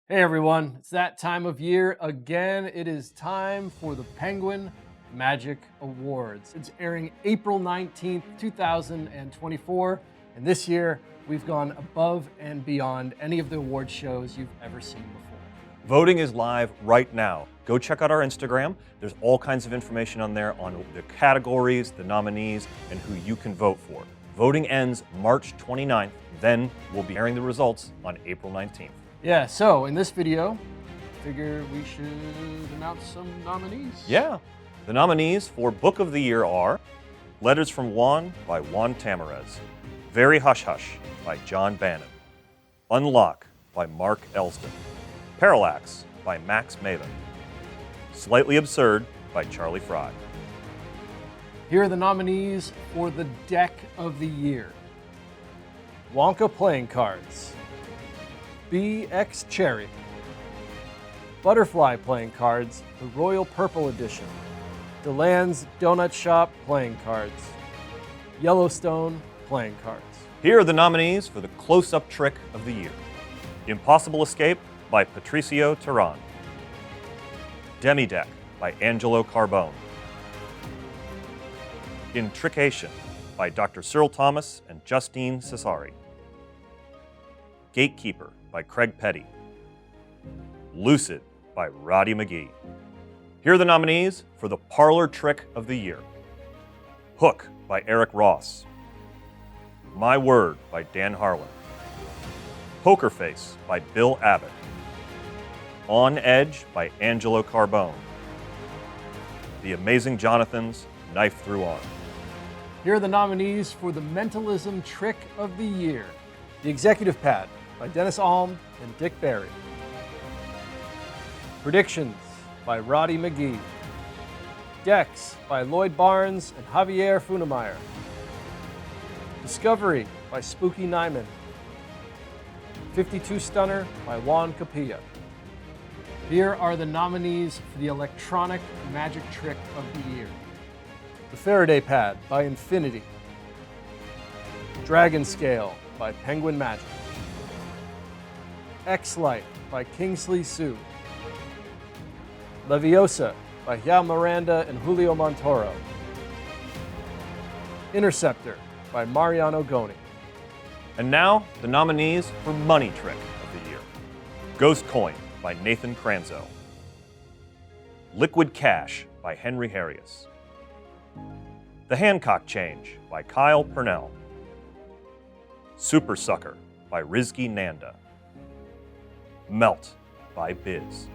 Hey everyone, it's that time of year again. It is time for the Penguin Magic Awards. It's airing April 19th, 2024, and this year we've gone above and beyond any of the award shows you've ever seen before. Voting is live right now. Go check out our Instagram. There's all kinds of information on there on the categories, the nominees, and who you can vote for. Voting ends March 29th, then we'll be airing the results on April 19th. Yeah, so in this video, figure we should announce some nominees. Yeah. The nominees for Book of the Year are Letters from Juan by Juan Tamarez, Very Hush Hush by John Bannon, Unlock by Mark Elsdon, Parallax by Max Maven, Slightly Absurd by Charlie Frye. Here are the nominees for the Deck of the Year. Wonka Playing Cards, BX Cherry, Butterfly Playing Cards, the Royal Purple Edition, DeLand's Donut Shop Playing Cards, Yellowstone Playing Cards. Here are the nominees for the Close-Up Trick of the Year. Impossible Escape by Patricio Teran, Demi Deck by Angelo Carbone, Intrickation by Dr.Cyril Thomas and Justine Cesari, Gatekeeper by Craig Petty, Lucid by Roddy McGhie. Here are the nominees for the Parlor Trick of the Year. Hook by Eric Ross, My Word by Dan Harlan, Poker Face by Bill Abbott, On Edge by Angelo Carbone, The Amazing Jonathan's Knife Through Arm. Here are the nominees for the Mentalism Trick of the Year. The Executive Pad by Dennis Alm and Dick Barry. Predictions by Roddy McGhie. Decks by Lloyd Barnes and Javier Funemeyer. Discovery by Spooky Nyman. 52 Stunner by Juan Capilla. Here are the nominees for the Electronic Magic Trick of the Year. The Faraday Pad by Infinity. DragonScale by Penguin Magic. X-Light by Kingsley Xu. Leviosa by Joao Miranda and Julio Montoro. Interceptor by Mariano Goni. And now, the nominees for Money Trick of the Year. Ghost Coin by Nathan Cranzo, Liquid Cash by Henry Harrius, The Hancock Change by Kyle Purnell, Super Sucker by Rizky Nanda, Melt by Biz.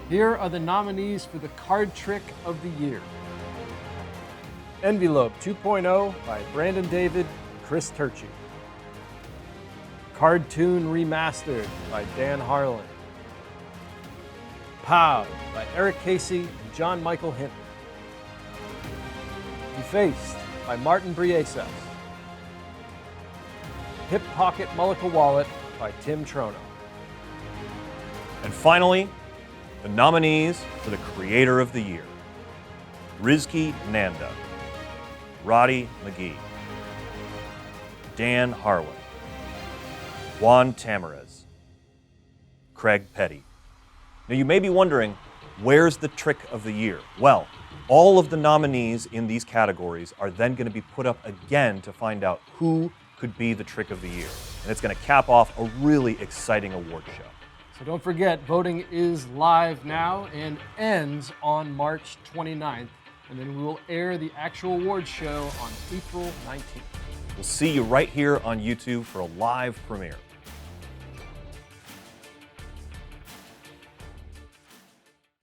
Here are the nominees for the Card Trick of the Year. Envelope 2.0 by Brandon David and Chris Turchi. Card Tune Remastered by Dan Harlan. Pow by Eric Casey and John Michael Hinton. Defaced by Martin Briesas. Hip Pocket Mullica Wallet by Tim Trono. And finally, the nominees for the Creator of the Year. Rizky Nanda, Roddy McGhie, Dan Harlan, Juan Tamarez, Craig Petty. Now you may be wondering, where's the Trick of the Year? Well, all of the nominees in these categories are then going to be put up again to find out who could be the Trick of the Year. And it's going to cap off a really exciting award show. So don't forget, voting is live now and ends on March 29th. And then we will air the actual awards show on April 19th. We'll see you right here on YouTube for a live premiere.